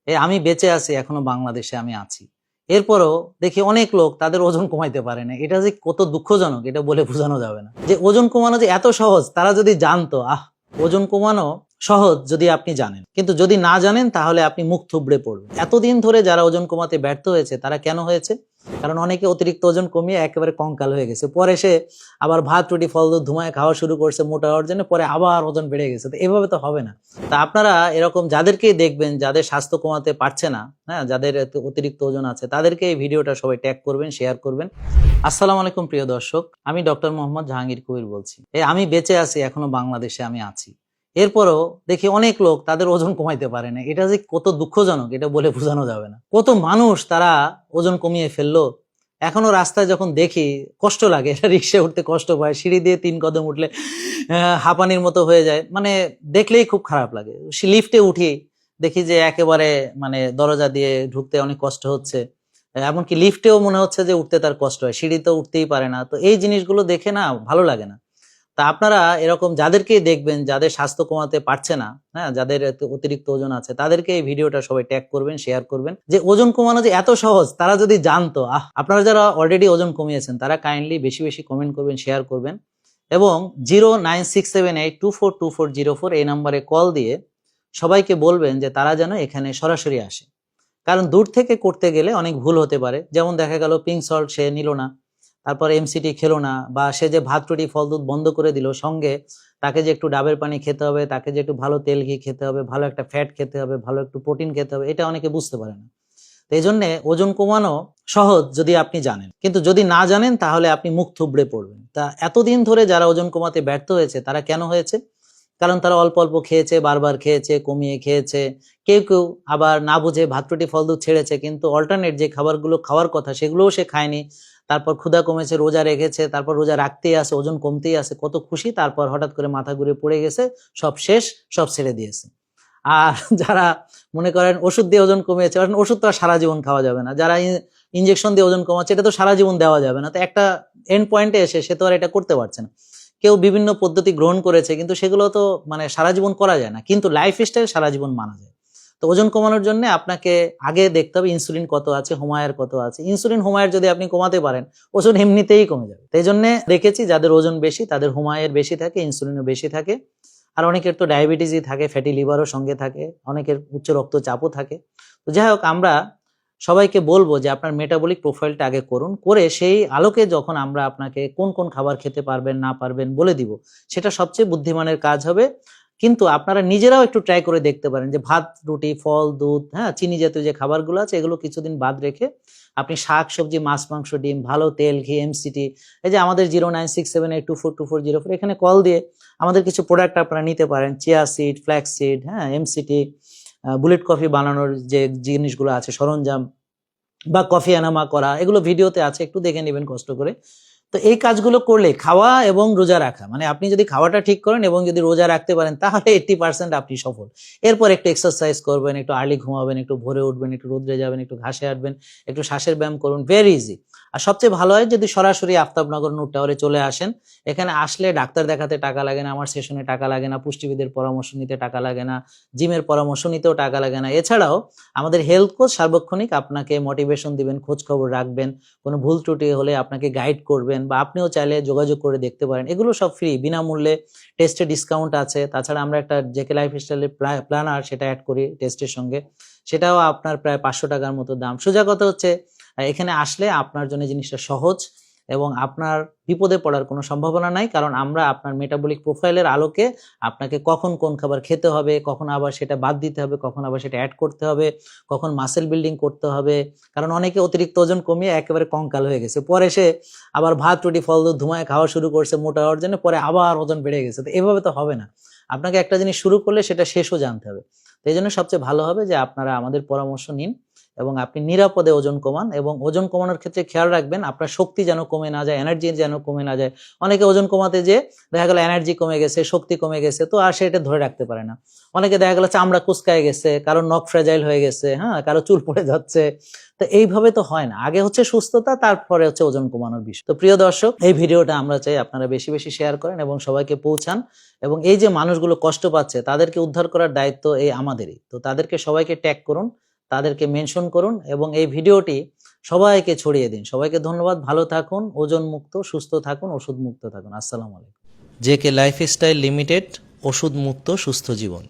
আমি বেঁচে আছি, এখনো বাংলাদেশে আমি আছি। এরপরও দেখি অনেক লোক তাদের ওজন কমাইতে পারে না। এটা যে কত দুঃখজনক এটা বলে বোঝানো যাবে না। যে ওজন কমানো যে এত সহজ তারা যদি জানতো, ওজন কমানো সহজ যদি আপনি জানেন, কিন্তু যদি না জানেন তাহলে আপনি মুখ থুবড়ে পড়বেন। এতদিন ধরে যারা ওজন কমাতে ব্যর্থ হয়েছে তারা কেন হয়েছে? কারণ অনেকে অতিরিক্ত ওজন কমিয়ে একেবারে কঙ্কাল হয়ে গেছে, পরে সে আবার ভাত রুটি ফল দুধ ধুমায় খাওয়া শুরু করছে মোটা হওয়ার জন্য, পরে আবার ওজন বেড়ে গেছে। তো এভাবে তো হবে না। তা আপনারা এরকম যাদেরকেই দেখবেন যাদের স্বাস্থ্য কমাতে পারছে না, হ্যাঁ, যাদের অতিরিক্ত ওজন আছে, তাদেরকে এই ভিডিওটা সবাই ট্যাগ করবেন, শেয়ার করবেন। আসসালামু আলাইকুম প্রিয় দর্শক, আমি ডক্টর মোহাম্মদ জাহাঙ্গীর কবির বলছি। আমি বেঁচে আছি, এখনো বাংলাদেশে আমি আছি। এরপরও দেখি অনেক লোক তাদের ওজন কমাইতে পারে না। এটা যে কত দুঃখজনক এটা বলে বোঝানো যাবে না। কত মানুষ তারা ওজন কমিয়ে ফেললো, এখনো রাস্তায় যখন দেখি কষ্ট লাগে। এটা রিক্সায় উঠতে কষ্ট পায়, সিঁড়ি দিয়ে 3 কদম উঠলে হাঁপানির মতো হয়ে যায়। মানে দেখলেই খুব খারাপ লাগে। লিফটে উঠি, দেখি যে একেবারে মানে দরজা দিয়ে ঢুকতে অনেক কষ্ট হচ্ছে, এমনকি লিফটেও মনে হচ্ছে যে উঠতে তার কষ্ট হয়, সিঁড়িতে উঠতেই পারে না। তো এই জিনিসগুলো দেখে না ভালো লাগে না। তা আপনারা এরকম যাদেরকেই দেখবেন যাদের স্বাস্থ্য কমাতে পারছে না, হ্যাঁ, যাদের অতিরিক্ত ওজন আছে, তাদেরকে এই ভিডিওটা সবাই ট্যাগ করবেন, শেয়ার করবেন। যে ওজন কমানো যে এত সহজ তারা যদি জানতো। আপনারা যারা অলরেডি ওজন কমিয়েছেন তারা কাইন্ডলি বেশি বেশি কমেন্ট করবেন, শেয়ার করবেন, এবং 09678242404 এই নাম্বারে কল দিয়ে সবাইকে বলবেন যে তারা যেন এখানে সরাসরি আসে। কারণ দূর থেকে করতে গেলে অনেক ভুল হতে পারে। যেমন দেখা গেল পিঙ্ক সল্ট সে নিল না, তারপর এমসিটি খেলো না, বা সে যে ভাত রুটি ফল দুধ বন্ধ করে দিল, সঙ্গে তাকে যে একটু ডাবের পানি খেতে হবে, তাকে যে একটু ভালো তেল ঘি খেতে হবে, ভালো একটা ফ্যাট খেতে হবে, ভালো একটু প্রোটিন খেতে হবে, এটা অনেকে বুঝতে পারে না। তো এই জন্য ওজন কমানো সহজ যদি আপনি জানেন, কিন্তু যদি না জানেন তাহলে আপনি মুখ থুবড়ে পড়বেন। তা এতদিন ধরে যারা ওজন কমাতে ব্যর্থ হয়েছে তারা কেন হয়েছে? কারণ তারা অল্প অল্প খেয়েছে, বারবার খেয়েছে, কমিয়ে খেয়েছে। কেউ কেউ আবার না বুঝে ভাত রুটি ফল দুধ ছেড়েছে, কিন্তু অল্টারনেট যে খাবারগুলো খাওয়ার কথা সেগুলোও সে খায়নি। তারপর ক্ষুধা কমেছে, রোজা রেখেছে, তারপর রোজা রাখতেই আছে, ওজন কমতেই আছে, কত খুশি, তারপর হঠাৎ করে মাথা ঘুরে পড়ে গেছে, সব শেষ, সব ছেড়ে দিয়েছে। আর যারা মনে করেন ওষুধ দিয়ে ওজন কমিয়েছে, কারণ ওষুধ তো আর সারা জীবন খাওয়া যাবে না। যারা ইনজেকশন দিয়ে ওজন কমাচ্ছে, এটা তো সারা জীবন দেওয়া যাবে না। তো একটা এন্ড পয়েন্টে এসে সে তো আর এটা করতে পারছে না। কেউ বিভিন্ন পদ্ধতি গ্রহণ করেছে, কিন্তু সেগুলো তো মানে সারা জীবন করা যায় না, কিন্তু লাইফস্টাইল সারা জীবন মানা যায়। তো ওজন কমানোর জন্য আপনাকে আগে দেখতে হবে ইনসুলিন কত আছে, হোমায়ার কত আছে। ইনসুলিন হোমায়ার যদি আপনি কমাতে পারেন, ওজন এমনিতেই কমে যাবে। এই জন্য দেখেছি যাদের ওজন বেশি তাদের হোমায়ার বেশি থাকে, ইনসুলিনও বেশি থাকে। আর অনেকের তো ডায়াবেটিসই থাকে, ফ্যাটি লিভারও সঙ্গে থাকে, অনেকের উচ্চ রক্তচাপও থাকে। তো যাই হোক, আমরা সবাইকে বলবো যে আপনার মেটাবলিক প্রোফাইলটা আগে করুন, করে সেই আলোকে যখন আমরা আপনাকে কোন কোন খাবার খেতে পারবেন না পারবেন বলে দিব, সেটা সবচেয়ে বুদ্ধিমানের কাজ হবে। কিন্তু আপনারা নিজেরাও একটু ট্রাই করে দেখতে পারেন যে ভাত রুটি ফল দুধ, হ্যাঁ, চিনি জাতীয় যে খাবারগুলো আছে এগুলো কিছুদিন বাদ রেখে আপনি শাক সবজি মাছ মাংস ডিম ভালো তেল ঘি এমসিটি, এই যে আমাদের 09678242404 এখানে কল দিয়ে আমাদের কিছু প্রোডাক্ট আপনারা নিতে পারেন। চিয়া সিড, ফ্ল্যাক্স সিড, হ্যাঁ, এমসিটি, বুলেট কফি বানানোর যে জিনিসগুলো আছে সরঞ্জাম, বা কফি এনামা করা, এগুলো ভিডিওতে আছে, একটু দেখে নেবেন কষ্ট করে। তো এই কাজগুলো করলে খাওয়া এবং রোজা রাখা, মানে আপনি যদি খাওয়াটা ঠিক করেন এবং যদি রোজা রাখতে পারেন তাহলে 80% আপনি সফল। এরপর একটু এক্সারসাইজ করবেন, একটু আর্লি ঘুমাবেন, একটু ভোরে উঠবেন, একটু রোদ্রে যাবেন, একটু ঘাসে হাঁটবেন, একটু শ্বাসের ব্যায়াম করুন, ভেরি ইজি। আর সবচেয়ে ভালো হয় যদি সরাসরি আফতাবনগর নূর টাওয়ারে চলে আসেন। এখানে আসলে ডাক্তার দেখাতে টাকা লাগে না, আমার সেশনে টাকা লাগে না, পুষ্টিবিদের পরামর্শ নিতে টাকা লাগে না, জিমের পরামর্শ নিতেও টাকা লাগে না। এছাড়াও আমাদের হেলথ কোচ সার্বক্ষণিক আপনাকে মোটিভেশন দিবেন, খোঁজ খবর রাখবেন, কোনো ভুল ত্রুটি হলে আপনাকে গাইড করবেন, বা আপনিও চাইলে যোগাযোগ করে দেখতে পারেন। এগুলো সব ফ্রি, বিনামূল্যে। টেস্টে ডিসকাউন্ট আছে। তাছাড়া আমরা একটা জেকে লাইফস্টাইলের প্ল্যানার সেটা অ্যাড করি টেস্টের সঙ্গে, সেটাও আপনার প্রায় 500 টাকার মতো দাম। সোজা কথা হচ্ছে এখানে আসলে আপনার জন্য জিনিসটা সহজ এবং আপনার বিপদে পড়ার কোনো সম্ভাবনা নাই। কারণ আমরা আপনার মেটাবলিক প্রোফাইলের আলোকে আপনাকে কখন কোন খাবার খেতে হবে, কখন আবার সেটা বাদ দিতে হবে, কখন আবার সেটা অ্যাড করতে হবে, কখন মাসেল বিল্ডিং করতে হবে। কারণ অনেকে অতিরিক্ত ওজন কমিয়ে একেবারে কঙ্কাল হয়ে গেছে, পরে সে আবার ভাত রুটি ফল দুধ ধুমায় খাওয়া শুরু করছে মোটা হওয়ার জন্য, পরে আবার ওজন বেড়ে গেছে। তো এভাবে তো হবে না। আপনাকে একটা জিনিস শুরু করলে সেটা শেষও জানতে হবে। তো এই জন্য সবচেয়ে ভালো হবে যে আপনারা আমাদের পরামর্শ নিন এবং আপনি নিরাপদে ওজন কমান। এবং ওজন কমানোর ক্ষেত্রে খেয়াল রাখবেন আপনার শক্তি যেন কমে না যায়, এনার্জি যেন কমে না যায়। অনেকে ওজন কমাতে যে দেখা গেল এনার্জি কমে গেছে, শক্তি কমে গেছে, তো আর সেটা ধরে রাখতে পারে না। অনেকে দেখা গেল চামড়া কুচকায় গেছে, কারো নখ ফ্রেজাইল হয়ে গেছে, হ্যাঁ, কারো চুল পড়ে যাচ্ছে। তো এইভাবে তো হয় না। আগে হচ্ছে সুস্থতা, তারপরে হচ্ছে ওজন কমানোর বিষয়। তো প্রিয় দর্শক, এই ভিডিওটা আমরা চাই আপনারা বেশি বেশি শেয়ার করেন এবং সবাইকে পৌঁছান। এবং এই যে মানুষগুলো কষ্ট পাচ্ছে তাদেরকে উদ্ধার করার দায়িত্ব এই আমাদেরই। তো তাদেরকে সবাইকে ট্যাগ করুন, তাদেরকে মেনশন করুন এবং এই ভিডিওটি সবাইকে ছড়িয়ে দিন। সবাইকে ধন্যবাদ। ভালো থাকুন, ওজন মুক্ত, সুস্থ থাকুন, ওষুধ মুক্ত থাকুন। আসসালামু আলাইকুম। জেকে লাইফস্টাইল লিমিটেড, ওষুধ মুক্ত সুস্থ জীবন।